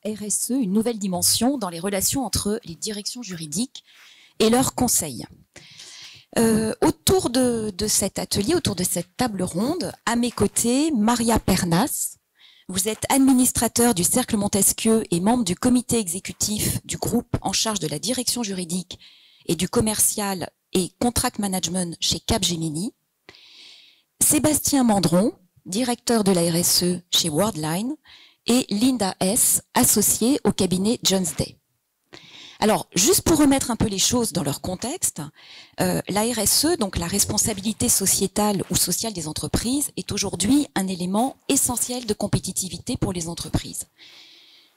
RSE une nouvelle dimension dans les relations entre les directions juridiques et leurs conseils. Autour de cet atelier, autour de cette table ronde, à mes côtés, Maria Pernas. Vous êtes administrateur du Cercle Montesquieu et membre du comité exécutif du groupe en charge de la direction juridique et du commercial et contract management chez Capgemini. Sébastien Mandron, directeur de la RSE chez Worldline, et Linda S., associée au cabinet Jones Day. Alors, juste pour remettre un peu les choses dans leur contexte, la RSE, donc la responsabilité sociétale ou sociale des entreprises, est aujourd'hui un élément essentiel de compétitivité pour les entreprises.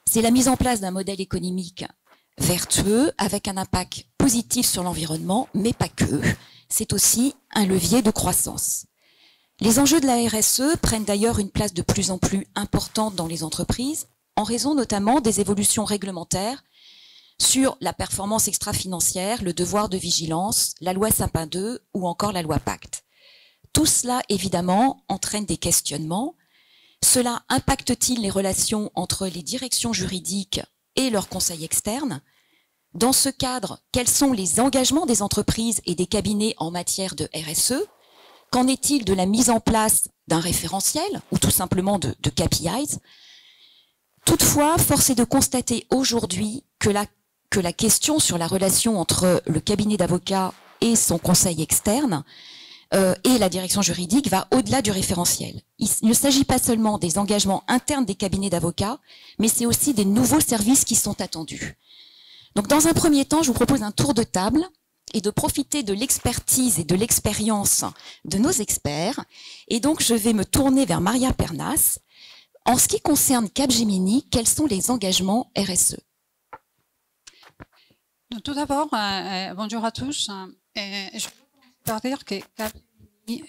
C'est la mise en place d'un modèle économique vertueux, avec un impact positif sur l'environnement, mais pas que. C'est aussi un levier de croissance. Les enjeux de la RSE prennent d'ailleurs une place de plus en plus importante dans les entreprises, en raison notamment des évolutions réglementaires sur la performance extra-financière, le devoir de vigilance, la loi Sapin 2 ou encore la loi Pacte. Tout cela, évidemment, entraîne des questionnements. Cela impacte-t-il les relations entre les directions juridiques et leurs conseils externes? Dans ce cadre, quels sont les engagements des entreprises et des cabinets en matière de RSE? Qu'en est-il de la mise en place d'un référentiel ou tout simplement de KPIs? Toutefois, force est de constater aujourd'hui que la question sur la relation entre le cabinet d'avocats et son conseil externe et la direction juridique va au-delà du référentiel. Il ne s'agit pas seulement des engagements internes des cabinets d'avocats, mais c'est aussi des nouveaux services qui sont attendus. Donc, dans un premier temps, je vous propose un tour de table et de profiter de l'expertise et de l'expérience de nos experts. Et donc, je vais me tourner vers Maria Pernas. En ce qui concerne Capgemini, quels sont les engagements RSE? Tout d'abord, bonjour à tous. Je veux dire que Capgemini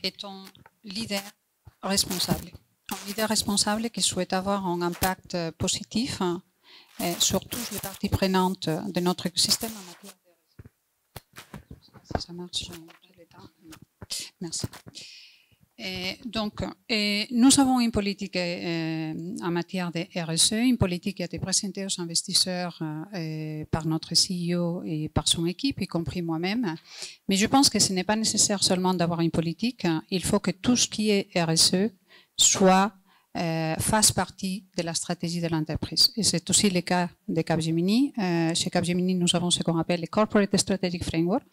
est un leader responsable. Un leader responsable qui souhaite avoir un impact positif sur toutes les parties prenantes de notre écosystème en matière de RSE. Ça marche tout le temps. Merci. Donc, nous avons une politique en matière de RSE, une politique qui a été présentée aux investisseurs par notre CEO et par son équipe, y compris moi-même. Mais je pense que ce n'est pas nécessaire seulement d'avoir une politique. Il faut que tout ce qui est RSE fasse partie de la stratégie de l'entreprise. Et c'est aussi le cas de Capgemini. Chez Capgemini, nous avons ce qu'on appelle le Corporate Strategic Framework.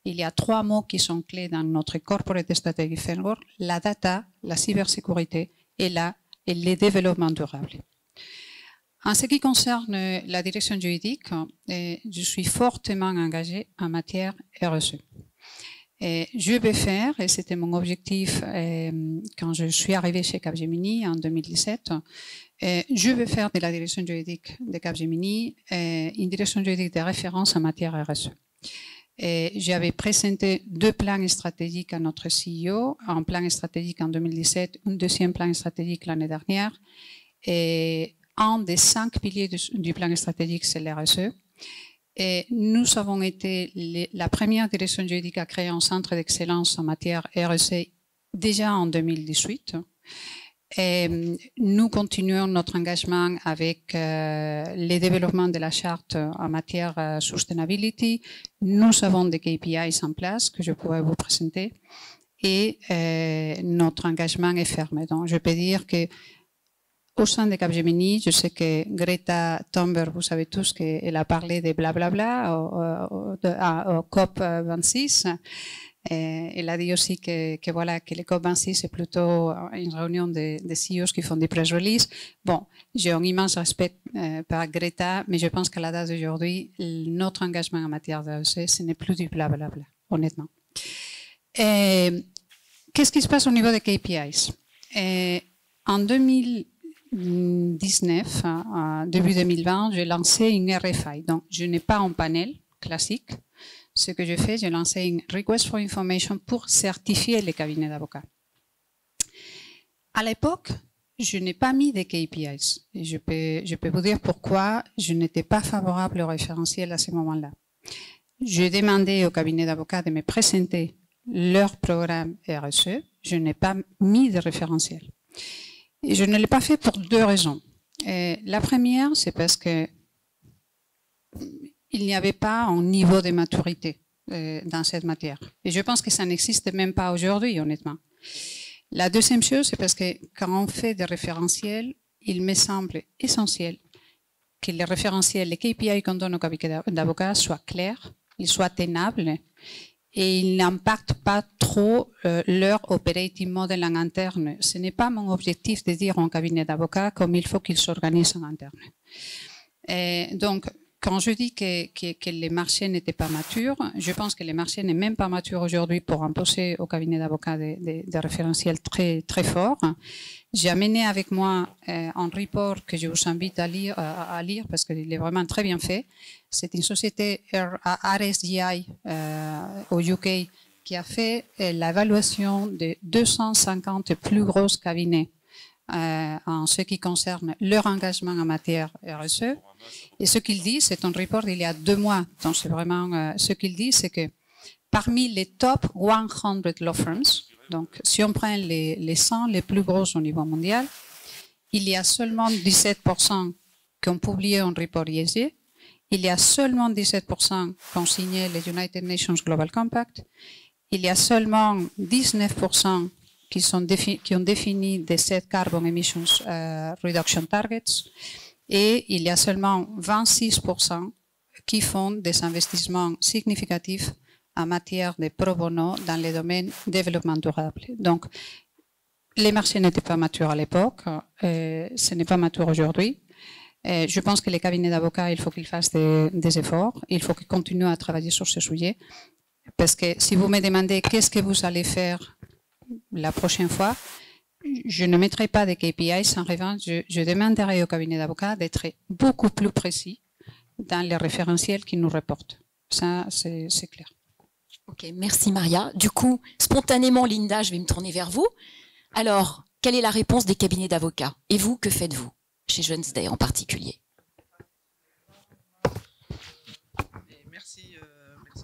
Il y a 3 mots qui sont clés dans notre Corporate Strategic Framework: la data, la cybersécurité et le développement durable. En ce qui concerne la direction juridique, je suis fortement engagée en matière RSE. Je vais faire, et c'était mon objectif quand je suis arrivée chez Capgemini en 2017, je vais faire de la direction juridique de Capgemini une direction juridique de référence en matière RSE. J'avais présenté 2 plans stratégiques à notre CEO, un plan stratégique en 2017, un deuxième plan stratégique l'année dernière. Et un des 5 piliers du plan stratégique, c'est l'RSE. Et nous avons été la première direction juridique à créer un centre d'excellence en matière RSE déjà en 2018. Et nous continuons notre engagement avec le développement de la charte en matière sustainability. Nous avons des KPIs en place que je pourrais vous présenter et notre engagement est ferme. Donc, je peux dire que au sein de Capgemini, je sais que Greta Thunberg, vous savez tous qu'elle a parlé de blablabla au COP26. Elle a dit aussi que voilà, que le COP26 c'est plutôt une réunion de CEOs qui font des press releases. Bon, j'ai un immense respect par Greta, mais je pense qu'à la date d'aujourd'hui, notre engagement en matière de RSE, ce n'est plus du blablabla, honnêtement. Qu'est-ce qui se passe au niveau des KPIs? En 2019, début 2020, j'ai lancé une RFI. Donc, je n'ai pas un panel classique. Ce que j'ai fait, j'ai lancé une Request for Information pour certifier les cabinets d'avocats. À l'époque, je n'ai pas mis de KPIs. Et je peux vous dire pourquoi je n'étais pas favorable au référentiel à ce moment-là. J'ai demandé au cabinet d'avocats de me présenter leur programme RSE. Je n'ai pas mis de référentiel. Et je ne l'ai pas fait pour 2 raisons. La première, c'est parce que il n'y avait pas un niveau de maturité dans cette matière. Et je pense que ça n'existe même pas aujourd'hui, honnêtement. La deuxième chose, c'est parce que quand on fait des référentiels, il me semble essentiel que les référentiels, les KPI qu'on donne au cabinet d'avocats soient clairs, ils soient tenables et ils n'impactent pas trop leur operating model en interne. Ce n'est pas mon objectif de dire à un cabinet d'avocats comme il faut qu'il s'organise en interne. Et donc, quand je dis que les marchés n'étaient pas matures, je pense que les marchés n'est même pas matures aujourd'hui pour imposer au cabinet d'avocats des référentiels très, très forts. J'ai amené avec moi un report que je vous invite à lire parce qu'il est vraiment très bien fait. C'est une société RSGI au UK qui a fait l'évaluation de 250 plus gros cabinets en ce qui concerne leur engagement en matière RSE. Et ce qu'il dit, c'est un report il y a 2 mois. Donc c'est vraiment ce qu'il dit, c'est que parmi les top 100 law firms, donc si on prend les 100 les plus grosses au niveau mondial, il y a seulement 17% qui ont publié un report ESG. Il y a seulement 17% qui ont signé les United Nations Global Compact. Il y a seulement 19% qui ont défini des set carbon emissions reduction targets. Et il y a seulement 26% qui font des investissements significatifs en matière de pro bono dans les domaines développement durable. Donc, les marchés n'étaient pas matures à l'époque, ce n'est pas mature aujourd'hui. Je pense que les cabinets d'avocats, il faut qu'ils fassent des efforts, il faut qu'ils continuent à travailler sur ce sujet, parce que si vous me demandez qu'est-ce que vous allez faire la prochaine fois, je ne mettrai pas de KPIs. En revanche, je demanderai au cabinet d'avocats d'être beaucoup plus précis dans les référentiels qu'ils nous reportent. Ça, c'est clair. Ok, merci Maria. Du coup, spontanément, Linda, je vais me tourner vers vous. Alors, quelle est la réponse des cabinets d'avocats? Et vous, que faites-vous, chez Wednesday en particulier? Merci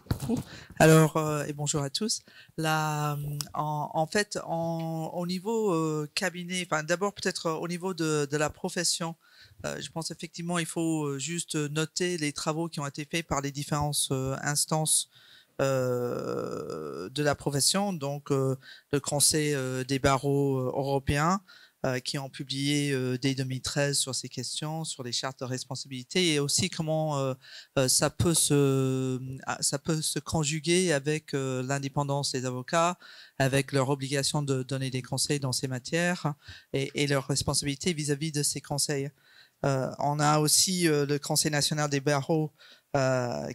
beaucoup. Alors, et bonjour à tous. Là, en fait, au niveau cabinet, enfin, d'abord peut-être au niveau de la profession, je pense effectivement il faut juste noter les travaux qui ont été faits par les différentes instances de la profession, donc le Conseil des barreaux européens, qui ont publié dès 2013 sur ces questions, sur les chartes de responsabilité, et aussi comment ça peut se conjuguer avec l'indépendance des avocats, avec leur obligation de donner des conseils dans ces matières et leur responsabilité vis-à-vis de ces conseils. On a aussi le Conseil national des barreaux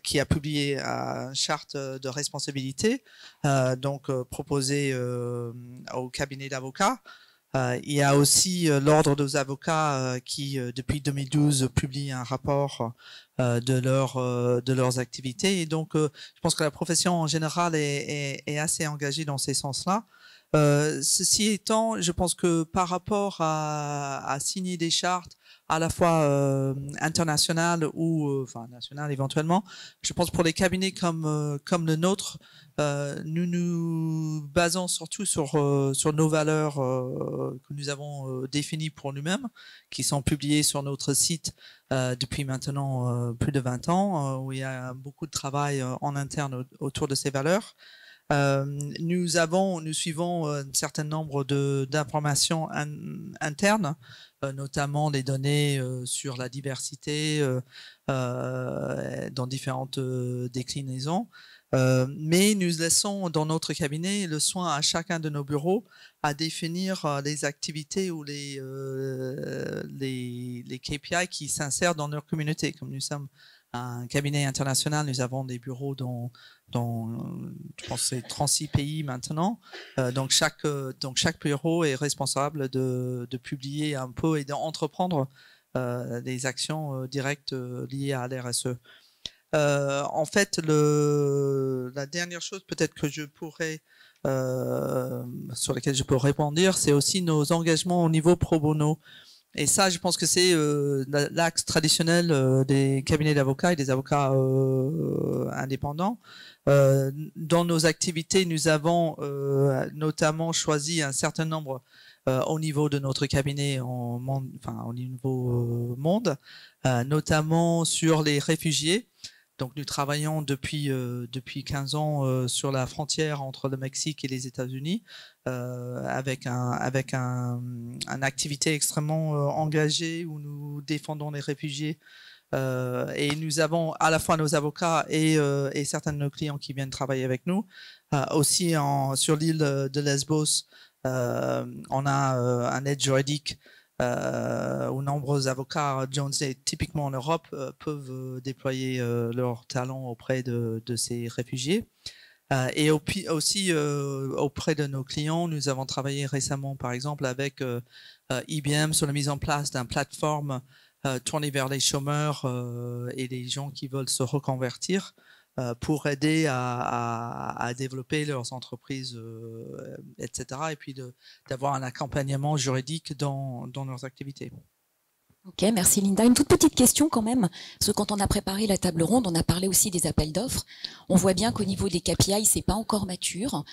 qui a publié une charte de responsabilité, donc proposée au cabinet d'avocats. Il y a aussi l'Ordre des avocats qui, depuis 2012, publie un rapport de leurs activités. Et donc, je pense que la profession en général est assez engagée dans ces sens-là. Ceci étant, je pense que par rapport à signer des chartes à la fois internationales ou enfin nationales éventuellement, je pense pour les cabinets comme le nôtre, nous nous basons surtout sur nos valeurs que nous avons définies pour nous-mêmes, qui sont publiées sur notre site depuis maintenant plus de 20 ans, où il y a beaucoup de travail en interne autour de ces valeurs. Nous suivons un certain nombre d'informations internes, notamment des données sur la diversité dans différentes déclinaisons. Mais nous laissons dans notre cabinet le soin à chacun de nos bureaux à définir les activités ou les KPI qui s'insèrent dans leur communauté. Comme nous sommes un cabinet international, nous avons des bureaux dans je pense c'est 36 pays maintenant. Donc chaque bureau est responsable de publier un peu et d'entreprendre des actions directes liées à l'RSE. En fait, la dernière chose peut-être que je pourrais sur laquelle je peux répondre, c'est aussi nos engagements au niveau pro bono. Et ça, je pense que c'est l'axe traditionnel des cabinets d'avocats et des avocats indépendants. Dans nos activités, nous avons notamment choisi un certain nombre au niveau de notre cabinet au niveau monde, notamment sur les réfugiés. Donc nous travaillons depuis 15 ans sur la frontière entre le Mexique et les États-Unis, avec une activité extrêmement engagée où nous défendons les réfugiés. Et nous avons à la fois nos avocats et certains de nos clients qui viennent travailler avec nous. Aussi sur l'île de Lesbos, on a un aide juridique où nombreux avocats, typiquement en Europe, peuvent déployer leurs talents auprès de ces réfugiés. Et aussi auprès de nos clients, nous avons travaillé récemment, par exemple, avec IBM sur la mise en place d'une plateforme tournée vers les chômeurs et les gens qui veulent se reconvertir pour aider à développer leurs entreprises, etc. Et puis d'avoir un accompagnement juridique dans leurs activités. Ok, merci Linda. Une toute petite question quand même, parce que quand on a préparé la table ronde, on a parlé aussi des appels d'offres. On voit bien qu'au niveau des KPI, c'est pas encore mature.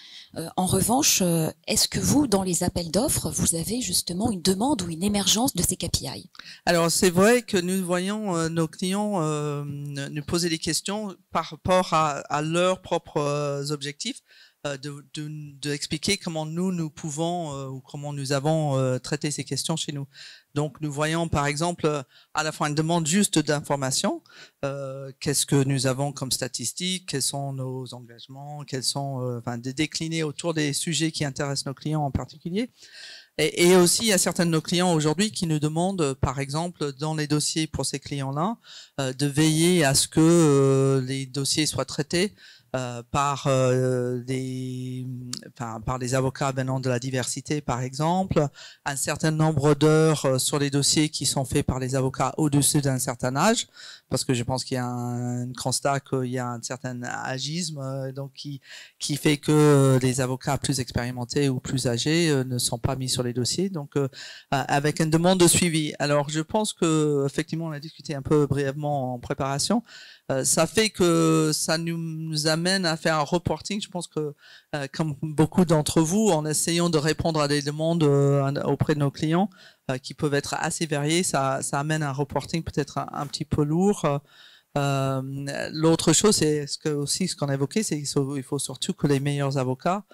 En revanche, est-ce que vous, dans les appels d'offres, vous avez justement une demande ou une émergence de ces KPI? Alors c'est vrai que nous voyons nos clients nous poser des questions par rapport à leurs propres objectifs. D'expliquer comment nous pouvons ou comment nous avons traité ces questions chez nous. Donc nous voyons par exemple à la fois une demande juste d'information, qu'est-ce que nous avons comme statistiques, quels sont nos engagements, quels sont déclinés autour des sujets qui intéressent nos clients en particulier. Et aussi, il y a certains de nos clients aujourd'hui qui nous demandent, par exemple, dans les dossiers pour ces clients-là, de veiller à ce que les dossiers soient traités par des avocats venant de la diversité, par exemple, un certain nombre d'heures sur les dossiers qui sont faits par les avocats au-dessus d'un certain âge, parce que je pense qu'il y a un constat qu'il y a un certain agisme donc qui fait que les avocats plus expérimentés ou plus âgés ne sont pas mis sur les dossiers, donc avec une demande de suivi. Alors je pense que effectivement on a discuté un peu brièvement en préparation. Ça fait que ça nous amène à faire un reporting. Je pense que, comme beaucoup d'entre vous, en essayant de répondre à des demandes auprès de nos clients qui peuvent être assez variées, ça amène un reporting peut-être un petit peu lourd. L'autre chose, c'est ce qu'on a évoqué, c'est qu'il faut surtout que les meilleurs avocats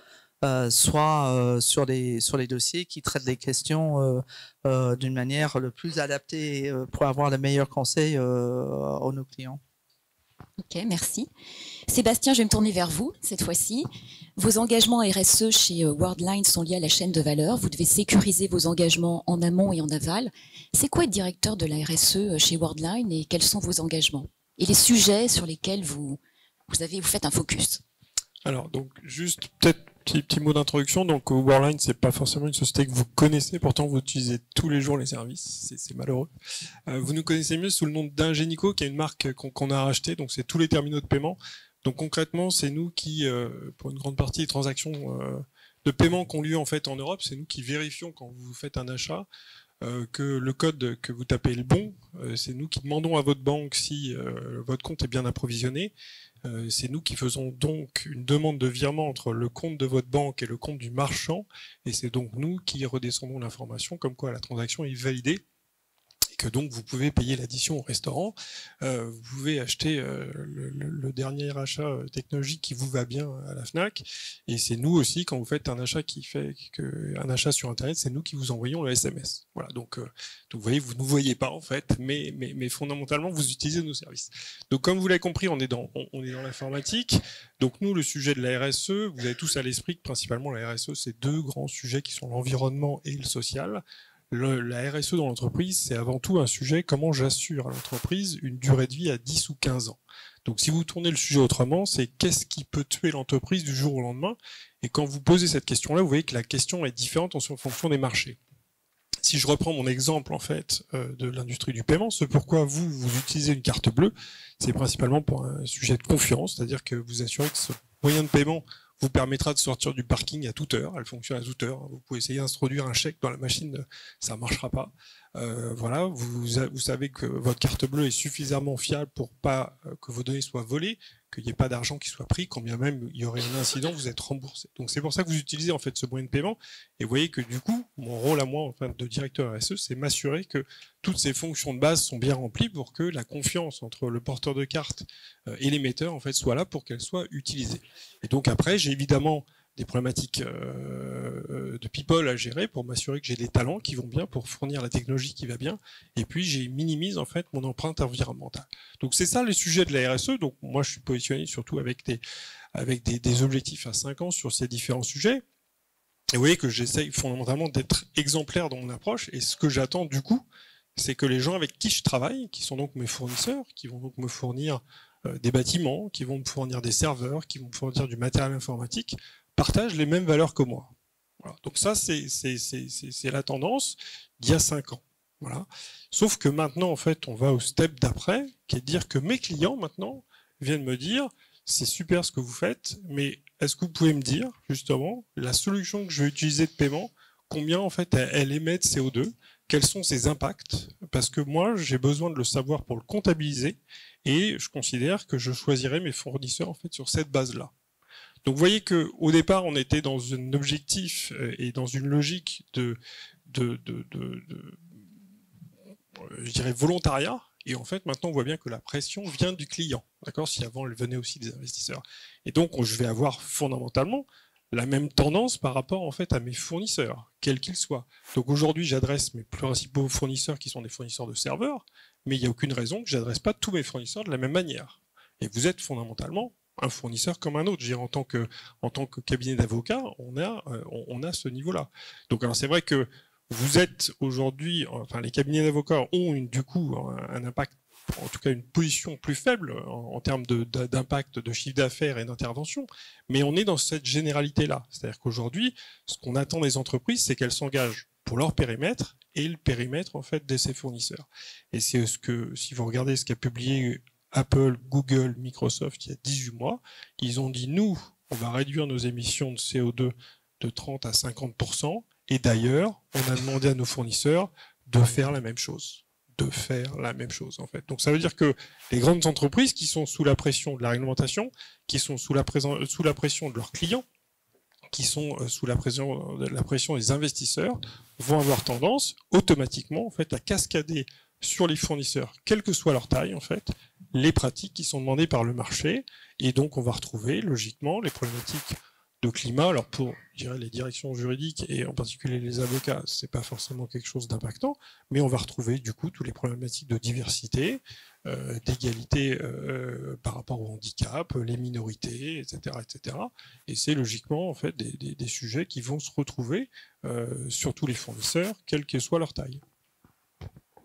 soient sur les dossiers qui traitent les questions d'une manière le plus adaptée pour avoir le meilleur conseil aux nos clients. Ok, merci. Sébastien, je vais me tourner vers vous cette fois-ci. Vos engagements RSE chez Worldline sont liés à la chaîne de valeur. Vous devez sécuriser vos engagements en amont et en aval. C'est quoi être directeur de la RSE chez Worldline et quels sont vos engagements? Et les sujets sur lesquels vous faites un focus? Alors, donc, juste peut-être petit mot d'introduction. Donc, Worldline, c'est pas forcément une société que vous connaissez, pourtant vous utilisez tous les jours les services. C'est malheureux. Vous nous connaissez mieux sous le nom d'Ingenico, qui est une marque qu'on a rachetée. Donc, c'est tous les terminaux de paiement. Donc, concrètement, c'est nous qui, pour une grande partie des transactions de paiement qui ont lieu en fait en Europe, c'est nous qui vérifions quand vous faites un achat que le code que vous tapez est le bon. C'est nous qui demandons à votre banque si votre compte est bien approvisionné. C'est nous qui faisons donc une demande de virement entre le compte de votre banque et le compte du marchand, et c'est donc nous qui redescendons l'information comme quoi la transaction est validée, et que donc vous pouvez payer l'addition au restaurant, vous pouvez acheter le dernier achat technologique qui vous va bien à la Fnac, et c'est nous aussi, quand vous faites un achat un achat sur Internet, c'est nous qui vous envoyons le SMS. Voilà, donc vous voyez, vous ne nous voyez pas en fait, mais fondamentalement, vous utilisez nos services. Donc comme vous l'avez compris, on est dans l'informatique. Donc nous, le sujet de la RSE, vous avez tous à l'esprit que principalement la RSE, c'est deux grands sujets qui sont l'environnement et le social. La RSE dans l'entreprise, c'est avant tout un sujet comment j'assure à l'entreprise une durée de vie à 10 ou 15 ans. Donc si vous tournez le sujet autrement, c'est qu'est-ce qui peut tuer l'entreprise du jour au lendemain? Et quand vous posez cette question-là, vous voyez que la question est différente en fonction des marchés. Si je reprends mon exemple en fait de l'industrie du paiement, ce pourquoi vous utilisez une carte bleue, c'est principalement pour un sujet de confiance, c'est-à-dire que vous assurez que ce moyen de paiement vous permettra de sortir du parking à toute heure. Elle fonctionne à toute heure. Vous pouvez essayer d'introduire un chèque dans la machine, ça marchera pas. Voilà, vous savez que votre carte bleue est suffisamment fiable pour pas que vos données soient volées, qu'il n'y ait pas d'argent qui soit pris, quand bien même il y aurait un incident, vous êtes remboursé. Donc c'est pour ça que vous utilisez en fait ce moyen de paiement. Et vous voyez que du coup, mon rôle à moi enfin, de directeur RSE, c'est m'assurer que toutes ces fonctions de base sont bien remplies pour que la confiance entre le porteur de carte et l'émetteur en fait soit là pour qu'elle soit utilisée. Et donc après, j'ai évidemment des problématiques de people à gérer pour m'assurer que j'ai des talents qui vont bien pour fournir la technologie qui va bien. Et puis, j'ai minimise en fait mon empreinte environnementale. Donc, c'est ça les sujets de la RSE. Donc, moi, je suis positionné surtout avec des objectifs à 5 ans sur ces différents sujets. Et vous voyez que j'essaye fondamentalement d'être exemplaire dans mon approche. Et ce que j'attends du coup, c'est que les gens avec qui je travaille, qui sont donc mes fournisseurs, qui vont donc me fournir des bâtiments, qui vont me fournir des serveurs, qui vont me fournir du matériel informatique, partagent les mêmes valeurs que moi. Voilà. Donc ça, c'est la tendance d'il y a 5 ans. Voilà. Sauf que maintenant, en fait, on va au step d'après, qui est de dire que mes clients, maintenant, viennent me dire, c'est super ce que vous faites, mais est-ce que vous pouvez me dire, justement, la solution que je vais utiliser de paiement, combien, en fait, elle émet de CO2, quels sont ses impacts? Parce que moi, j'ai besoin de le savoir pour le comptabiliser, et je considère que je choisirai mes fournisseurs, en fait, sur cette base-là. Donc vous voyez qu'au départ, on était dans un objectif et dans une logique de je dirais volontariat, et en fait maintenant on voit bien que la pression vient du client, d'accord, si avant elle venait aussi des investisseurs. Et donc je vais avoir fondamentalement la même tendance par rapport en fait à mes fournisseurs, quels qu'ils soient. Donc aujourd'hui j'adresse mes principaux fournisseurs qui sont des fournisseurs de serveurs, mais il n'y a aucune raison que j'adresse pas tous mes fournisseurs de la même manière. Et vous êtes fondamentalement un fournisseur comme un autre. Je veux dire, en tant que cabinet d'avocats, on a ce niveau-là. Donc, alors c'est vrai que vous êtes aujourd'hui, enfin, les cabinets d'avocats ont du coup un impact, en tout cas une position plus faible en termes d'impact de chiffre d'affaires et d'intervention, mais on est dans cette généralité-là. C'est-à-dire qu'aujourd'hui, ce qu'on attend des entreprises, c'est qu'elles s'engagent pour leur périmètre et le périmètre en fait de ses fournisseurs. Et c'est ce que, si vous regardez ce qu'a publié Apple, Google, Microsoft, il y a 18 mois, ils ont dit, nous, on va réduire nos émissions de CO2 de 30 à 50%, et d'ailleurs, on a demandé à nos fournisseurs de faire la même chose. En fait. Donc ça veut dire que les grandes entreprises qui sont sous la pression de la réglementation, qui sont sous la pression de leurs clients, qui sont sous la pression des investisseurs, vont avoir tendance automatiquement en fait, à cascader sur les fournisseurs, quelle que soit leur taille, en fait, les pratiques qui sont demandées par le marché. Et donc, on va retrouver, logiquement, les problématiques de climat. Alors, pour, je dirais, les directions juridiques, et en particulier les avocats, c'est pas forcément quelque chose d'impactant, mais on va retrouver, du coup, toutes les problématiques de diversité, d'égalité par rapport au handicap, les minorités, etc., etc. Et c'est logiquement, en fait, des sujets qui vont se retrouver sur tous les fournisseurs, quelle que soit leur taille.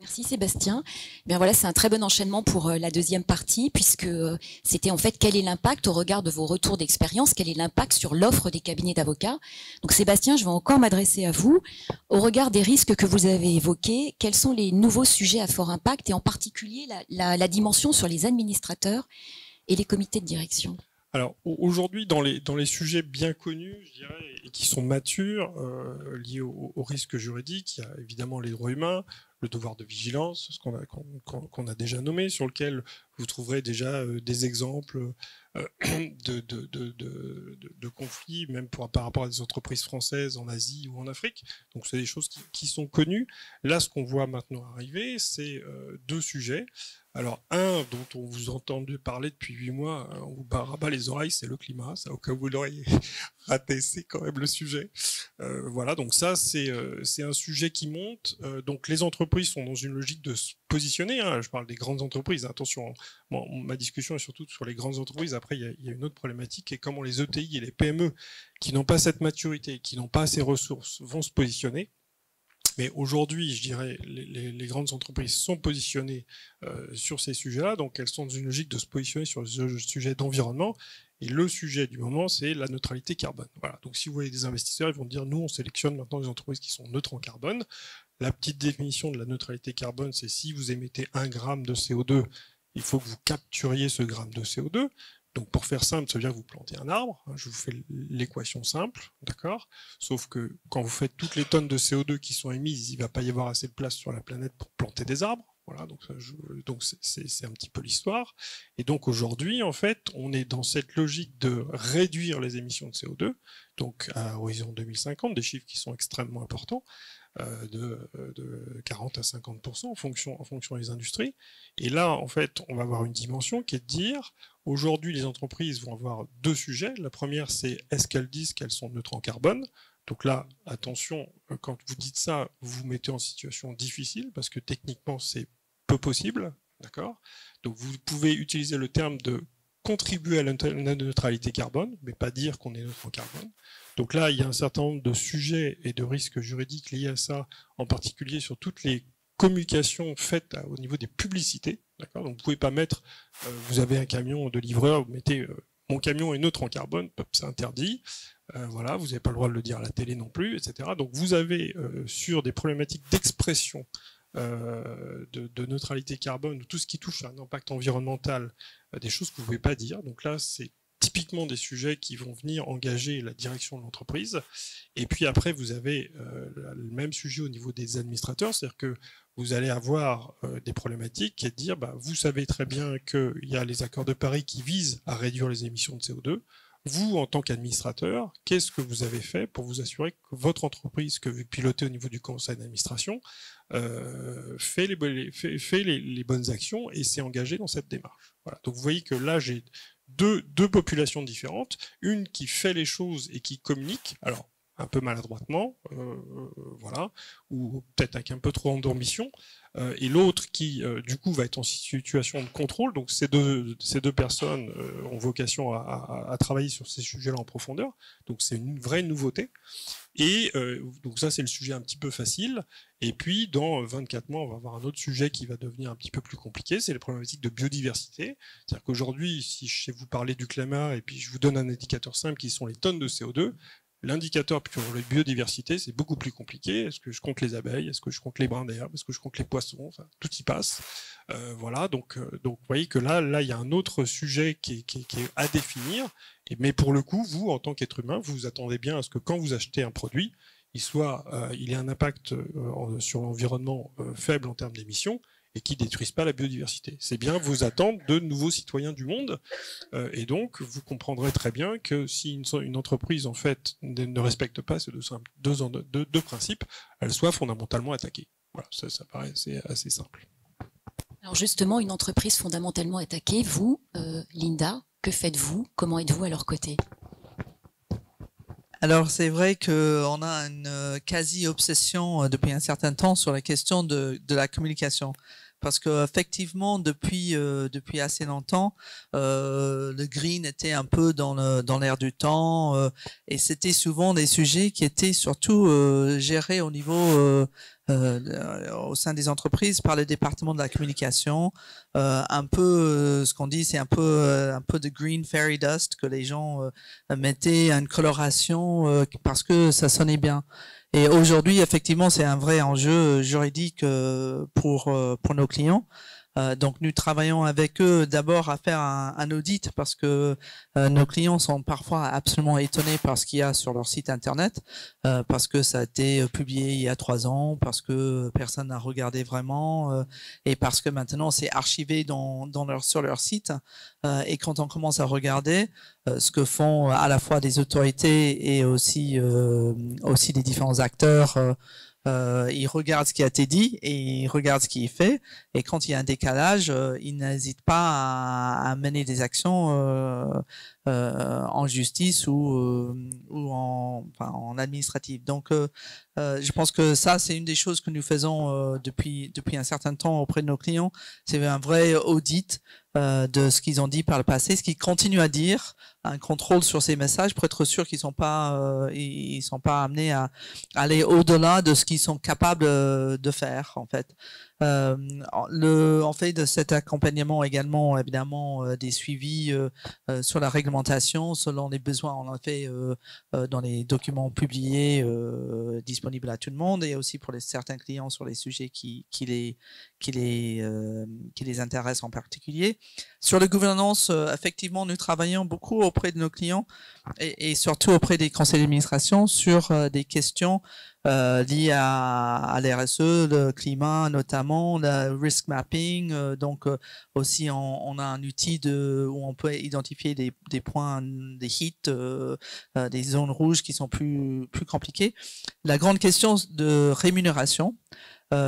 Merci Sébastien. Bien voilà, c'est un très bon enchaînement pour la deuxième partie, puisque c'était en fait quel est l'impact au regard de vos retours d'expérience, quel est l'impact sur l'offre des cabinets d'avocats. Donc Sébastien, je vais encore m'adresser à vous. Au regard des risques que vous avez évoqués, quels sont les nouveaux sujets à fort impact et en particulier la dimension sur les administrateurs et les comités de direction? Alors aujourd'hui, dans les sujets bien connus, je dirais, et qui sont matures, liés au risque juridique, il y a évidemment les droits humains, le devoir de vigilance, ce qu'on a déjà nommé, sur lequel vous trouverez déjà des exemples de conflits, même par rapport à des entreprises françaises en Asie ou en Afrique. Donc c'est des choses qui sont connues. Là, ce qu'on voit maintenant arriver, c'est deux sujets. Alors, un dont on vous a entendu parler depuis 8 mois, on vous rabat les oreilles, c'est le climat. Ça, au cas où vous l'auriez raté, c'est quand même le sujet. Voilà, donc ça, c'est un sujet qui monte. Donc, les entreprises sont dans une logique de se positionner. Hein. Je parle des grandes entreprises. Attention, ma discussion est surtout sur les grandes entreprises. Après, il y a une autre problématique qui est comment les ETI et les PME qui n'ont pas cette maturité, qui n'ont pas ces ressources, vont se positionner. Mais aujourd'hui, je dirais, les grandes entreprises sont positionnées sur ces sujets-là, donc elles sont dans une logique de se positionner sur le sujet d'environnement. Et le sujet du moment, c'est la neutralité carbone. Voilà. Donc si vous voyez des investisseurs, ils vont dire, nous, on sélectionne maintenant des entreprises qui sont neutres en carbone. La petite définition de la neutralité carbone, c'est si vous émettez 1 gramme de CO2, il faut que vous capturiez ce gramme de CO2. Donc pour faire simple, ça veut dire que vous plantez un arbre, hein, je vous fais l'équation simple, d'accord? Sauf que quand vous faites toutes les tonnes de CO2 qui sont émises, il ne va pas y avoir assez de place sur la planète pour planter des arbres. Voilà, donc c'est un petit peu l'histoire. Et donc aujourd'hui, en fait, on est dans cette logique de réduire les émissions de CO2, donc à horizon 2050, des chiffres qui sont extrêmement importants, de 40 à 50% en fonction des industries. Et là, en fait, on va avoir une dimension qui est de dire, aujourd'hui, les entreprises vont avoir deux sujets. La première, c'est est-ce qu'elles disent qu'elles sont neutres en carbone? Donc là, attention, quand vous dites ça, vous vous mettez en situation difficile, parce que techniquement, c'est peu possible, d'accord? Donc vous pouvez utiliser le terme de contribuer à la neutralité carbone, mais pas dire qu'on est neutre en carbone. Donc là, il y a un certain nombre de sujets et de risques juridiques liés à ça, en particulier sur toutes les communications faites au niveau des publicités, d'accord? Donc vous pouvez pas mettre, vous avez un camion de livreur, vous mettez mon camion est neutre en carbone, c'est interdit. Voilà, vous n'avez pas le droit de le dire à la télé non plus, etc. Donc vous avez sur des problématiques d'expression de neutralité carbone, ou tout ce qui touche à un impact environnemental, des choses que vous ne pouvez pas dire. Donc là, c'est typiquement des sujets qui vont venir engager la direction de l'entreprise. Et puis après, vous avez le même sujet au niveau des administrateurs, c'est-à-dire que vous allez avoir des problématiques qui est de dire, bah, vous savez très bien qu'il y a les accords de Paris qui visent à réduire les émissions de CO2. Vous, en tant qu'administrateur, qu'est-ce que vous avez fait pour vous assurer que votre entreprise que vous pilotez au niveau du conseil d'administration fait les bonnes actions et s'est engagé dans cette démarche. Voilà. Donc vous voyez que là, j'ai deux populations différentes, une qui fait les choses et qui communique, alors un peu maladroitement, voilà, ou peut-être avec un peu trop d'ambition, et l'autre qui, du coup, va être en situation de contrôle. Donc ces deux personnes ont vocation à travailler sur ces sujets-là en profondeur. Donc c'est une vraie nouveauté. Et donc ça, c'est le sujet un petit peu facile. Et puis, dans 24 mois, on va avoir un autre sujet qui va devenir un petit peu plus compliqué, c'est les problématiques de biodiversité. C'est-à-dire qu'aujourd'hui, si je sais vous parler du climat, et puis je vous donne un indicateur simple qui sont les tonnes de CO2, l'indicateur pour la biodiversité, c'est beaucoup plus compliqué. Est-ce que je compte les abeilles? Est-ce que je compte les brins d'herbe? Est-ce que je compte les poissons? Enfin, tout y passe. Voilà, donc vous voyez que là, il y a un autre sujet qui est à définir. Mais pour le coup, vous, en tant qu'être humain, vous vous attendez bien à ce que quand vous achetez un produit, il ait un impact sur l'environnement faible en termes d'émissions, et qui ne détruisent pas la biodiversité. C'est bien vos attentes de nouveaux citoyens du monde. Et donc, vous comprendrez très bien que si une entreprise, en fait, ne respecte pas ces deux principes, elle soit fondamentalement attaquée. Voilà, ça paraît assez simple. Alors justement, une entreprise fondamentalement attaquée, vous, Linda, que faites-vous? Comment êtes-vous à leur côté? Alors c'est vrai qu'on a une quasi-obsession depuis un certain temps sur la question de la communication. Parce que effectivement, depuis assez longtemps, le green était un peu dans l'air du temps, et c'était souvent des sujets qui étaient surtout gérés au niveau au sein des entreprises par le département de la communication. Un peu ce qu'on dit, c'est un peu de green fairy dust que les gens mettaient à une coloration parce que ça sonnait bien. Et aujourd'hui, effectivement, c'est un vrai enjeu juridique pour nos clients. Donc, nous travaillons avec eux d'abord à faire un audit parce que nos clients sont parfois absolument étonnés par ce qu'il y a sur leur site internet, parce que ça a été publié il y a 3 ans, parce que personne n'a regardé vraiment, et parce que maintenant c'est archivé sur leur site. Et quand on commence à regarder ce que font à la fois des autorités et aussi des différents acteurs, ils regardent ce qui a été dit et ils regardent ce qui est fait, et quand il y a un décalage, ils n'hésitent pas à mener des actions en justice ou en administratif. Donc je pense que ça, c'est une des choses que nous faisons depuis un certain temps auprès de nos clients. C'est un vrai audit de ce qu'ils ont dit par le passé, ce qu'ils continuent à dire, un contrôle sur ces messages pour être sûr qu'ils sont pas amenés à aller au-delà de ce qu'ils sont capables de faire, en fait. On fait de cet accompagnement également, évidemment, des suivis sur la réglementation selon les besoins. On en fait dans les documents publiés disponibles à tout le monde et aussi pour certains clients sur les sujets qui les intéressent en particulier. Sur la gouvernance, effectivement, nous travaillons beaucoup auprès de nos clients et surtout auprès des conseils d'administration sur des questions liées à l'RSE, le climat notamment, le risk mapping. Donc aussi, on a un outil où on peut identifier des points, des hits, des zones rouges qui sont plus compliquées. La grande question de rémunération.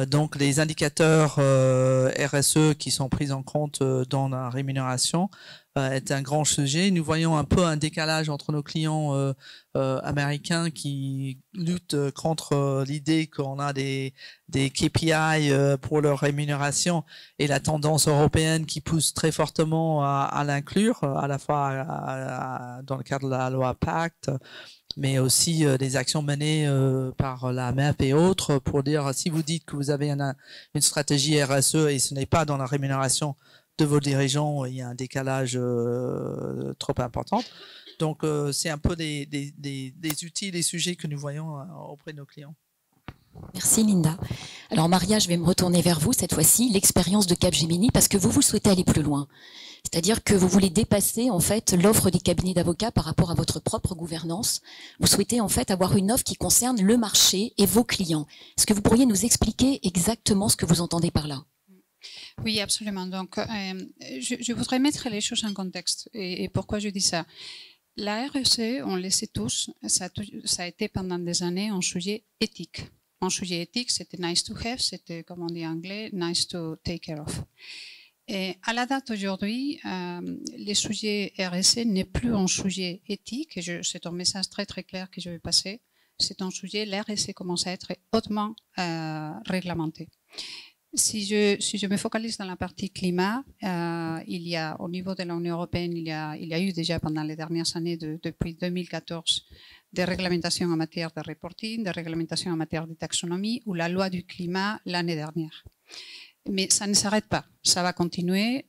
Donc les indicateurs RSE qui sont pris en compte dans la rémunération est un grand sujet. Nous voyons un peu un décalage entre nos clients américains qui luttent contre l'idée qu'on a des KPI pour leur rémunération et la tendance européenne qui pousse très fortement à l'inclure, à la fois dans le cadre de la loi Pacte, mais aussi des actions menées par la MEP et autres pour dire si vous dites que vous avez une stratégie RSE et ce n'est pas dans la rémunération de vos dirigeants, il y a un décalage trop important. Donc c'est un peu des outils, des sujets que nous voyons auprès de nos clients. Merci Linda. Alors Maria, je vais me retourner vers vous cette fois-ci, l'expérience de Capgemini, parce que vous souhaitez aller plus loin. C'est-à-dire que vous voulez dépasser en fait l'offre des cabinets d'avocats par rapport à votre propre gouvernance. Vous souhaitez en fait avoir une offre qui concerne le marché et vos clients. Est-ce que vous pourriez nous expliquer exactement ce que vous entendez par là? Oui, absolument. Donc, je voudrais mettre les choses en contexte. Et pourquoi je dis ça? La RSE, on le sait tous, ça a été pendant des années un sujet éthique. Un sujet éthique, c'était nice to have, c'était, comme on dit en anglais, nice to take care of. Et à la date d'aujourd'hui, le sujet RSE n'est plus un sujet éthique. C'est un message très très clair que je vais passer. C'est un sujet, la RSE commence à être hautement réglementé. Si je me focalise dans la partie climat, il y a au niveau de l'Union européenne, il y a eu déjà pendant les dernières années, depuis 2014, des réglementations en matière de reporting, des réglementations en matière de taxonomie ou la loi du climat l'année dernière. Mais ça ne s'arrête pas, ça va continuer.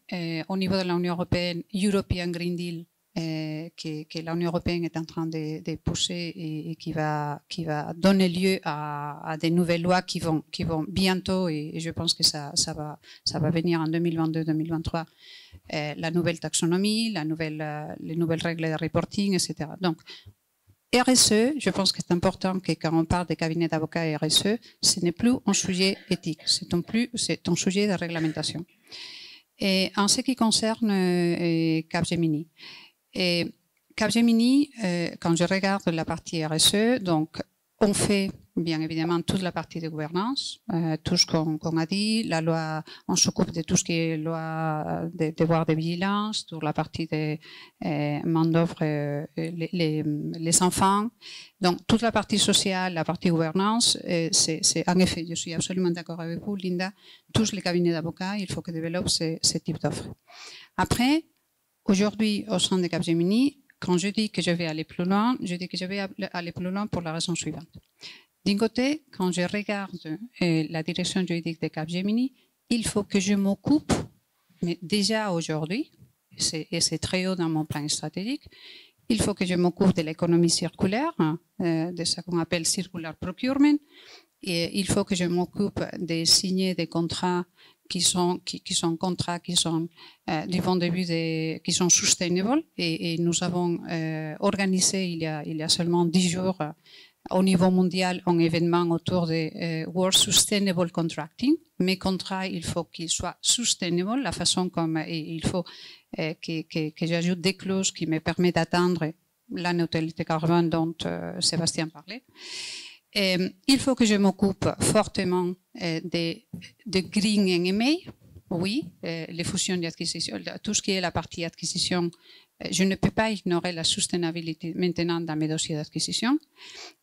Au niveau de l'Union européenne, European Green Deal, que l'Union européenne est en train de pousser et qui va donner lieu à des nouvelles lois qui vont bientôt, et je pense que ça va venir en 2022-2023, la nouvelle taxonomie, les nouvelles règles de reporting, etc. Donc, RSE, je pense que c'est important que quand on parle des cabinets d'avocats RSE, ce n'est plus un sujet éthique, c'est un sujet de réglementation. Et en ce qui concerne Capgemini, quand je regarde la partie RSE, donc on fait bien évidemment toute la partie de gouvernance, tout ce qu'on a dit, la loi, on s'occupe de tout ce qui est loi des devoirs de vigilance, toute la partie des main-d'œuvre, les enfants, donc toute la partie sociale, la partie gouvernance, c'est en effet, je suis absolument d'accord avec vous, Linda, tous les cabinets d'avocats, il faut qu'ils développent ce type d'offres. Après, aujourd'hui, au sein de Capgemini, quand je dis que je vais aller plus loin, je dis que je vais aller plus loin pour la raison suivante. D'un côté, quand je regarde la direction juridique de Capgemini, il faut que je m'occupe, mais déjà aujourd'hui, et c'est très haut dans mon plan stratégique, il faut que je m'occupe de l'économie circulaire, de ce qu'on appelle circular procurement, et il faut que je m'occupe de signer des contrats qui sont contrats qui sont du point de vue qui sont sustainable, et nous avons organisé il y a seulement 10 jours au niveau mondial un événement autour de World Sustainable Contracting. Mes contrats, il faut qu'ils soient sustainable, la façon comme il faut que j'ajoute des clauses qui me permettent d'atteindre la neutralité carbone dont Sébastien parlait. Il faut que je m'occupe fortement de Green M&A. Oui, les fusions d'acquisition, tout ce qui est la partie acquisition, je ne peux pas ignorer la sustainabilité maintenant dans mes dossiers d'acquisition.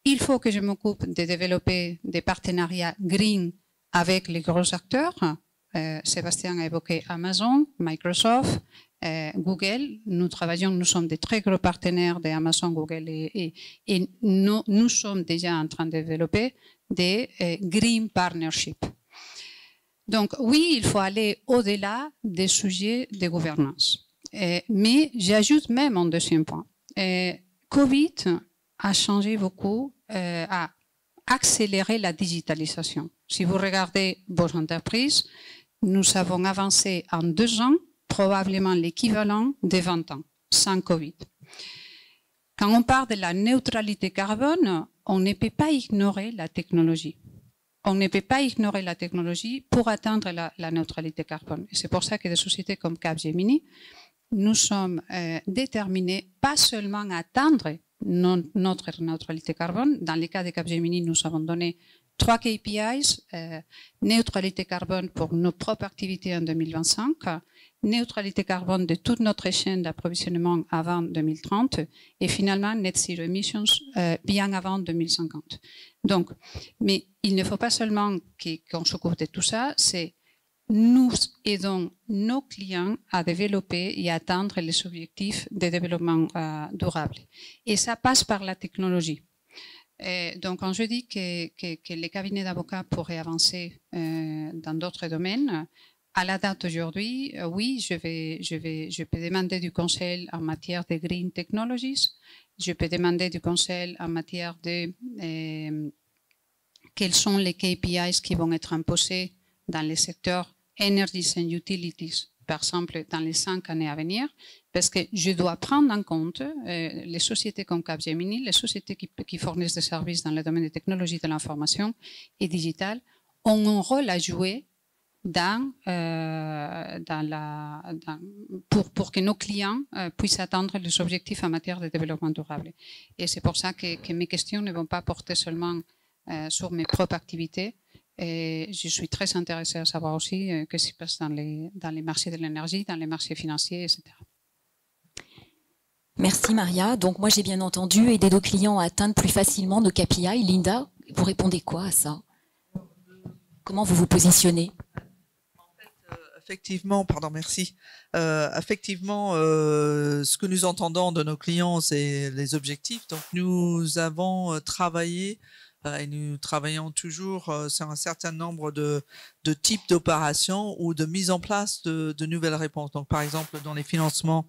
Il faut que je m'occupe de développer des partenariats green avec les gros acteurs. Sébastien a évoqué Amazon, Microsoft, Google. Nous sommes des très gros partenaires d'Amazon, Google, et nous sommes déjà en train de développer des green partnerships. Donc oui, il faut aller au-delà des sujets de gouvernance. Mais j'ajoute même un deuxième point. Covid a changé beaucoup, a accéléré la digitalisation. Si vous regardez vos entreprises, nous avons avancé en 2 ans probablement l'équivalent de 20 ans, sans Covid. Quand on parle de la neutralité carbone, on ne peut pas ignorer la technologie. On ne peut pas ignorer la technologie pour atteindre la neutralité carbone. Et c'est pour ça que des sociétés comme Capgemini, nous sommes déterminés pas seulement à atteindre notre neutralité carbone. Dans le cas de Capgemini, nous avons donné 3 KPIs, neutralité carbone pour nos propres activités en 2025, neutralité carbone de toute notre chaîne d'approvisionnement avant 2030 et finalement net zero emissions bien avant 2050. Donc, mais il ne faut pas seulement qu'on s'occupe de tout ça, c'est nous aidons nos clients à développer et à atteindre les objectifs de développement durable. Et ça passe par la technologie. Donc, quand je dis que les cabinets d'avocats pourraient avancer dans d'autres domaines, à la date d'aujourd'hui, oui, je peux demander du conseil en matière de green technologies. Je peux demander du conseil en matière de quels sont les KPIs qui vont être imposés dans les secteurs energies and utilities, par exemple, dans les 5 années à venir, parce que je dois prendre en compte les sociétés comme Capgemini, les sociétés qui fournissent des services dans le domaine des technologies de l'information et digitale, ont un rôle à jouer pour que nos clients puissent atteindre les objectifs en matière de développement durable. Et c'est pour ça que mes questions ne vont pas porter seulement sur mes propres activités. Et je suis très intéressée à savoir aussi ce qui se passe dans les marchés de l'énergie, dans les marchés financiers, etc. Merci Maria. Donc moi j'ai bien entendu aider nos clients à atteindre plus facilement nos KPI. Linda, vous répondez quoi à ça? Comment vous vous positionnez? Effectivement, pardon, merci. Effectivement, ce que nous entendons de nos clients, c'est les objectifs. Donc, nous avons travaillé et nous travaillons toujours sur un certain nombre de types d'opérations ou de mise en place de nouvelles réponses. Donc, par exemple, dans les financements,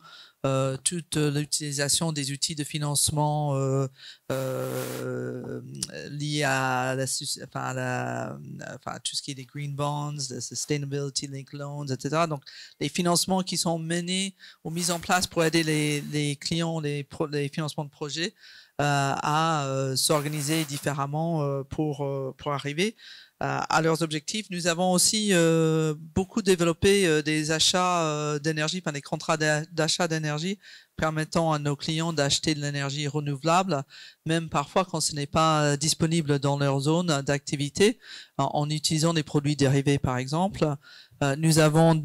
toute l'utilisation des outils de financement liés à tout ce qui est les green bonds, les sustainability linked loans, etc. Donc, les financements qui sont menés ou mis en place pour aider les clients, les financements de projets à s'organiser différemment pour arriver à leurs objectifs. Nous avons aussi beaucoup développé des achats d'énergie, enfin des contrats d'achat d'énergie permettant à nos clients d'acheter de l'énergie renouvelable, même parfois quand ce n'est pas disponible dans leur zone d'activité, en utilisant des produits dérivés par exemple. Nous avons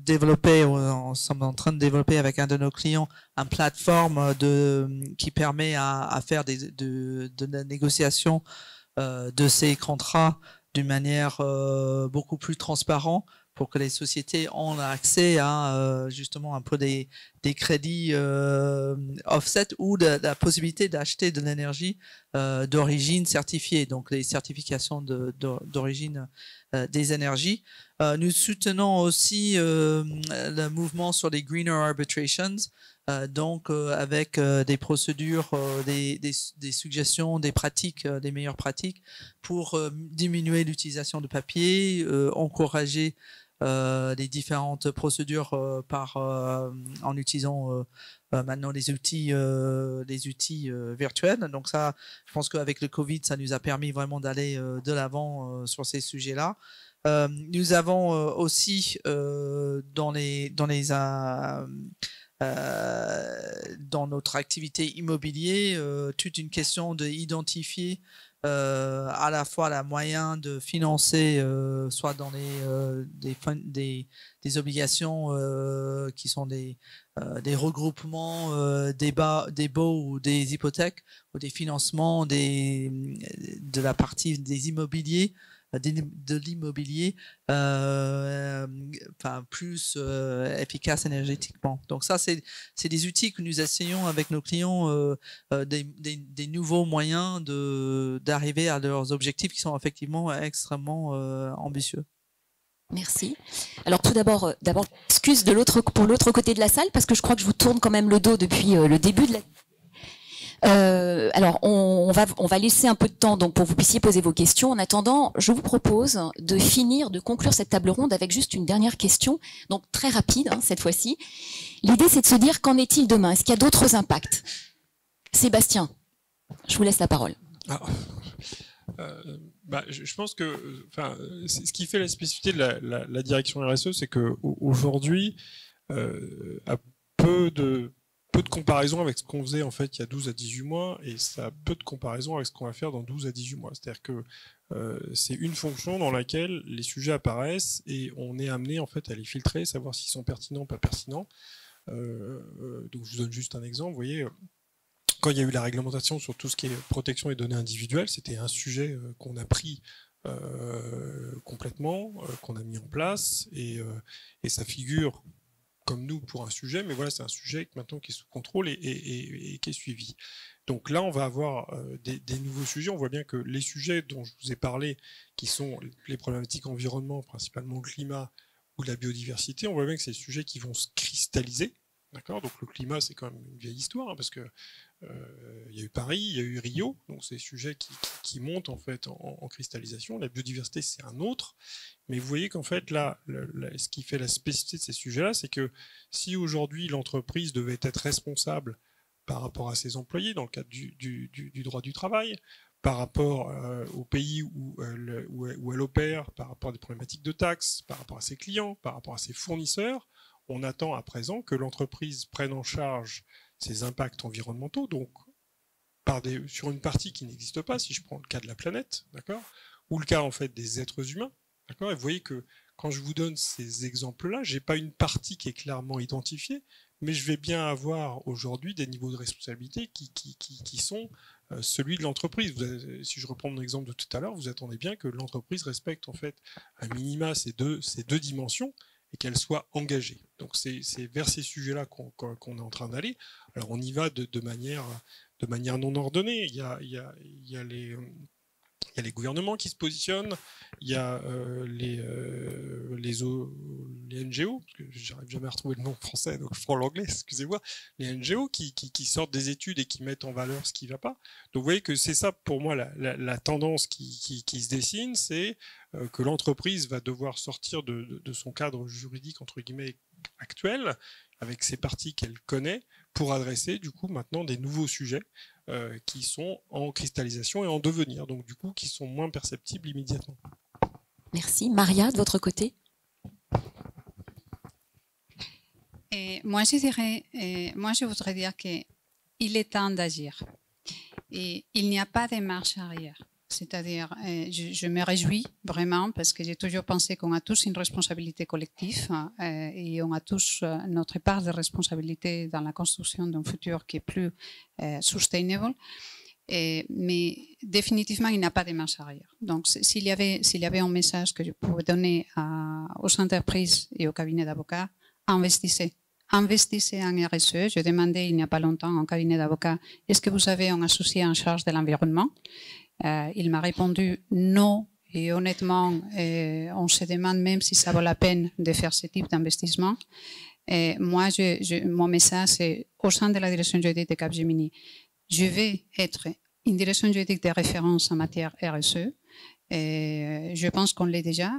développé, nous sommes en train de développer avec un de nos clients une plateforme qui permet à faire de la négociation de ces contrats d'une manière beaucoup plus transparente pour que les sociétés aient accès à justement un peu des crédits offset ou de la possibilité d'acheter de l'énergie d'origine certifiée, donc les certifications d'origine des énergies. Nous soutenons aussi le mouvement sur les greener arbitrations, donc avec des procédures, des suggestions, des pratiques, des meilleures pratiques pour diminuer l'utilisation de papier, encourager les différentes procédures en utilisant maintenant les outils virtuels. Donc ça, je pense qu'avec le Covid, ça nous a permis vraiment d'aller de l'avant sur ces sujets-là. Nous avons aussi dans notre activité immobilier, toute une question d'identifier à la fois la moyen de financer soit dans des obligations qui sont des regroupements, des baux ou des hypothèques ou des financements de la partie des immobiliers de l'immobilier plus efficace énergétiquement. Donc ça, c'est des outils que nous essayons avec nos clients, des nouveaux moyens d'arriver à leurs objectifs qui sont effectivement extrêmement ambitieux. Merci. Alors tout d'abord, excuse pour l'autre côté de la salle, parce que je crois que je vous tourne quand même le dos depuis le début de la... Alors on va laisser un peu de temps donc pour que vous puissiez poser vos questions. En attendant, je vous propose de conclure cette table ronde avec juste une dernière question, donc très rapide cette fois-ci. L'idée, c'est de se dire, qu'en est-il demain? Est-ce qu'il y a d'autres impacts? Sébastien, je vous laisse la parole. Je pense que, ce qui fait la spécificité de la direction RSE, c'est que aujourd'hui, à peu de comparaison avec ce qu'on faisait en fait il y a 12 à 18 mois, et ça a peu de comparaison avec ce qu'on va faire dans 12 à 18 mois. C'est-à-dire que c'est une fonction dans laquelle les sujets apparaissent et on est amené en fait à les filtrer, savoir s'ils sont pertinents ou pas pertinents. Donc je vous donne juste un exemple. Vous voyez, quand il y a eu la réglementation sur tout ce qui est protection des données individuelles, c'était un sujet qu'on a pris complètement, qu'on a mis en place, et ça figure comme nous pour un sujet, mais voilà, c'est un sujet maintenant qui est sous contrôle et qui est suivi. Donc là, on va avoir des nouveaux sujets. On voit bien que les sujets dont je vous ai parlé, qui sont les problématiques environnement, principalement le climat ou la biodiversité, on voit bien que c'est des sujets qui vont se cristalliser. D'accord ? Donc le climat, c'est quand même une vieille histoire, parce que il y a eu Paris, il y a eu Rio, donc c'est des sujets qui montent en fait en cristallisation. La biodiversité, c'est un autre. Mais vous voyez qu'en fait, là, ce qui fait la spécificité de ces sujets-là, c'est que si aujourd'hui l'entreprise devait être responsable par rapport à ses employés, dans le cadre du droit du travail, par rapport au pays où elle opère, par rapport à des problématiques de taxes, par rapport à ses clients, par rapport à ses fournisseurs, on attend à présent que l'entreprise prenne en charge ses impacts environnementaux, donc sur une partie qui n'existe pas, si je prends le cas de la planète, d'accord, ou le cas en fait des êtres humains, d'accord. Et vous voyez que quand je vous donne ces exemples-là, j'ai pas une partie qui est clairement identifiée, mais je vais bien avoir aujourd'hui des niveaux de responsabilité qui sont celui de l'entreprise. Si je reprends mon exemple de tout à l'heure, vous attendez bien que l'entreprise respecte en fait à minima ces deux dimensions, et qu'elle soit engagée. Donc c'est vers ces sujets-là qu'on est en train d'aller. Alors on y va de manière non ordonnée. Il y a les gouvernements qui se positionnent, il y a les NGO, parce que j'arrive jamais à retrouver le nom français, donc je prends l'anglais, excusez-moi, les NGO qui sortent des études et qui mettent en valeur ce qui ne va pas. Donc vous voyez que c'est ça pour moi la tendance qui se dessine, c'est que l'entreprise va devoir sortir de son cadre juridique entre guillemets actuel, avec ces parties qu'elle connaît, pour adresser du coup maintenant des nouveaux sujets qui sont en cristallisation et en devenir, donc du coup qui sont moins perceptibles immédiatement. Merci. Maria, de votre côté? Moi je voudrais dire qu'il est temps d'agir. Et il n'y a pas de marche arrière. C'est-à-dire, je me réjouis vraiment parce que j'ai toujours pensé qu'on a tous une responsabilité collective et on a tous notre part de responsabilité dans la construction d'un futur qui est plus sustainable. Mais définitivement, il n'y a pas de marche arrière. Donc, s'il y avait un message que je pouvais donner aux entreprises et aux cabinets d'avocats, investissez. Investissez en RSE. Je demandais il n'y a pas longtemps en cabinet d'avocats, est-ce que vous avez un associé en charge de l'environnement? Il m'a répondu non, et honnêtement, on se demande même si ça vaut la peine de faire ce type d'investissement. Moi, mon message, c'est au sein de la direction juridique de Capgemini, je vais être une direction juridique de référence en matière RSE. Je pense qu'on l'est déjà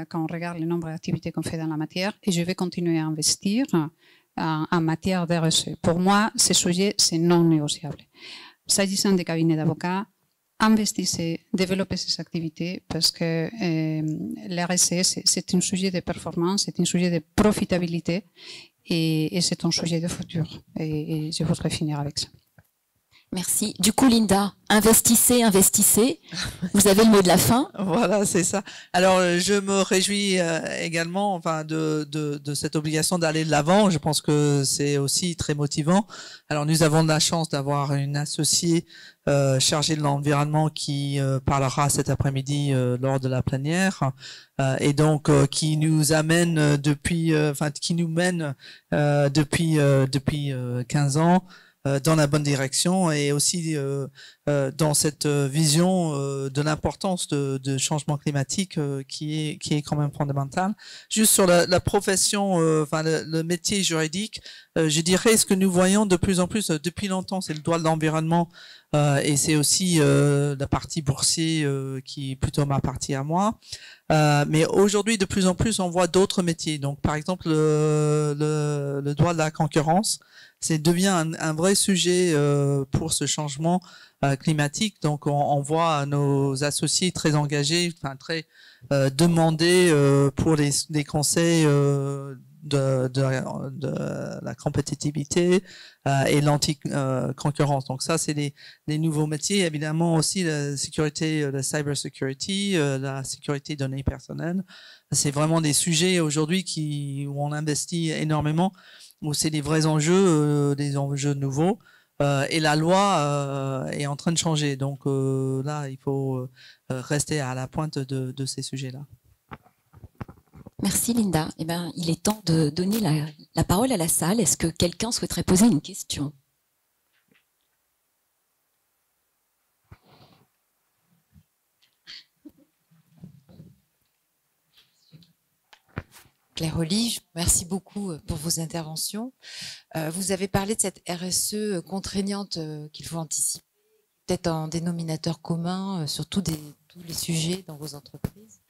quand on regarde le nombre d'activités qu'on fait dans la matière, et je vais continuer à investir en matière de RSE. Pour moi, ce sujet, c'est non négociable. S'agissant des cabinets d'avocats, investissez, développez ces activités parce que l'RSE, c'est un sujet de performance, c'est un sujet de profitabilité et c'est un sujet de futur. Et je voudrais finir avec ça. Merci. Du coup, Linda, investissez, investissez. Vous avez le mot de la fin. Voilà, c'est ça. Alors, je me réjouis également, enfin, de cette obligation d'aller de l'avant. Je pense que c'est aussi très motivant. Alors, nous avons de la chance d'avoir une associée chargée de l'environnement qui parlera cet après-midi lors de la plénière, et donc qui nous amène qui nous mène depuis 15 ans. Dans la bonne direction et aussi dans cette vision de l'importance de changement climatique qui est quand même fondamentale. Juste sur la profession, le métier juridique, je dirais ce que nous voyons de plus en plus depuis longtemps, c'est le droit de l'environnement et c'est aussi la partie boursier qui est plutôt ma partie à moi. Mais aujourd'hui, de plus en plus, on voit d'autres métiers. Donc, par exemple, le droit de la concurrence, devient un vrai sujet pour ce changement climatique. Donc, on voit nos associés très engagés, enfin très demandés pour les conseils de la compétitivité et l'anti-concurrence. Donc ça, c'est les nouveaux métiers. Évidemment aussi la sécurité, la cyber security, la sécurité des données personnelles. C'est vraiment des sujets aujourd'hui où on investit énormément, où c'est des vrais enjeux, des enjeux nouveaux. Et la loi est en train de changer. Donc là, il faut rester à la pointe de ces sujets-là. Merci Linda. Eh ben, il est temps de donner la parole à la salle. Est-ce que quelqu'un souhaiterait poser une question ? Claire Olive, merci beaucoup pour vos interventions. Vous avez parlé de cette RSE contraignante qu'il faut anticiper, peut-être en dénominateur commun sur tous les sujets dans vos entreprises.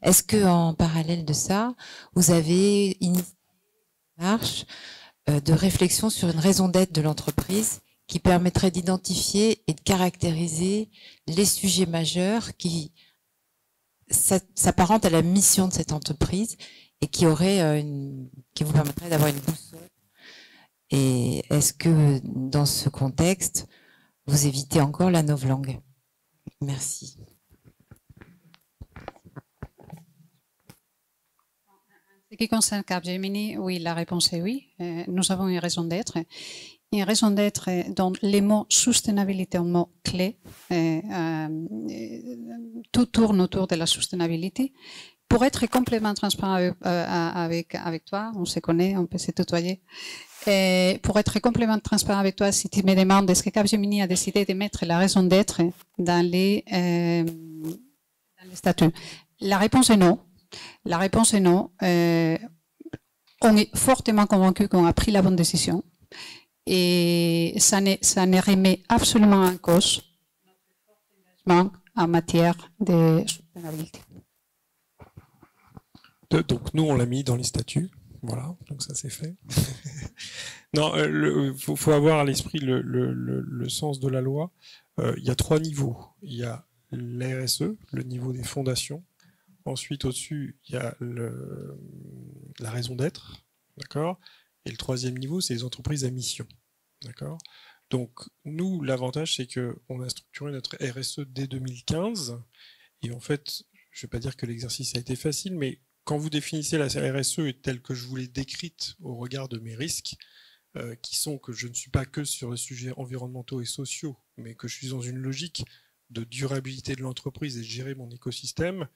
Est-ce que, en parallèle de ça, vous avez initié une démarche de réflexion sur une raison d'être de l'entreprise qui permettrait d'identifier et de caractériser les sujets majeurs qui s'apparentent à la mission de cette entreprise et qui vous permettrait d'avoir une boussole? Et est-ce que, dans ce contexte, vous évitez encore la novlangue? Merci. Ce qui concerne Capgemini, oui, la réponse est oui. Nous avons une raison d'être. Une raison d'être dont les mots sustainabilité est un mot clé. Tout tourne autour de la sustainability. Pour être complètement transparent avec toi, on se connaît, on peut se tutoyer. Pour être complètement transparent avec toi, si tu me demandes est-ce que Capgemini a décidé de mettre la raison d'être dans les statuts, la réponse est non. La réponse est non. On est fortement convaincu qu'on a pris la bonne décision et ça ne remet absolument en cause notre engagement en matière de sustainabilité. Donc nous, on l'a mis dans les statuts. Voilà, donc ça c'est fait. Non, faut avoir à l'esprit le sens de la loi. Il y a 3 niveaux. Il y a la RSE, le niveau des fondations. Ensuite, au-dessus, il y a la raison d'être, d'accord. Et le 3e niveau, c'est les entreprises à mission, d'accord. Donc, nous, l'avantage, c'est qu'on a structuré notre RSE dès 2015. Et en fait, je ne vais pas dire que l'exercice a été facile, mais quand vous définissez la RSE telle que je vous l'ai décrite au regard de mes risques, qui sont que je ne suis pas que sur les sujets environnementaux et sociaux, mais que je suis dans une logique de durabilité de l'entreprise et de gérer mon écosystème,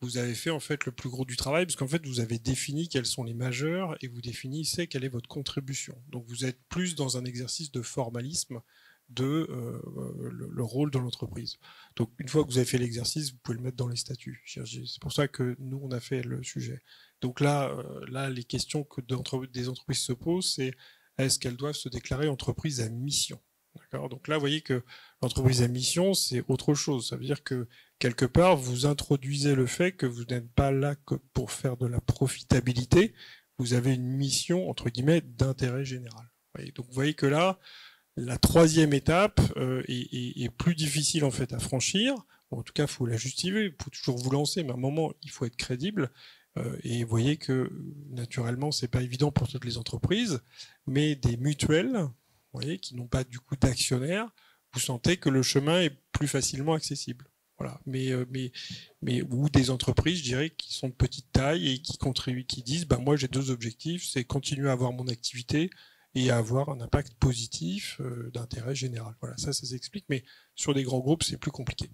vous avez fait en fait le plus gros du travail, parce qu'en fait vous avez défini quels sont les majeurs et vous définissez quelle est votre contribution. Donc vous êtes plus dans un exercice de formalisme de le rôle de l'entreprise. Donc une fois que vous avez fait l'exercice, vous pouvez le mettre dans les statuts. C'est pour ça que nous on a fait le sujet. Donc là les questions que des entreprises se posent, c'est est-ce qu'elles doivent se déclarer entreprise à mission? D'accord. Donc là, vous voyez que l'entreprise à mission, c'est autre chose. Ça veut dire que, quelque part, vous introduisez le fait que vous n'êtes pas là que pour faire de la profitabilité. Vous avez une mission, entre guillemets, d'intérêt général. Donc vous voyez que là, la 3e étape est plus difficile en fait à franchir. Bon, en tout cas, il faut la justifier. Il faut toujours vous lancer, mais à un moment, il faut être crédible. Et vous voyez que, naturellement, c'est pas évident pour toutes les entreprises, mais des mutuelles, voyez, qui n'ont pas du coup d'actionnaires, vous sentez que le chemin est plus facilement accessible. Voilà. Mais ou des entreprises, je dirais, qui sont de petite taille et qui contribuent, qui disent, bah, moi j'ai 2 objectifs, c'est continuer à avoir mon activité et à avoir un impact positif d'intérêt général. Voilà, ça s'explique, mais sur des grands groupes, c'est plus compliqué.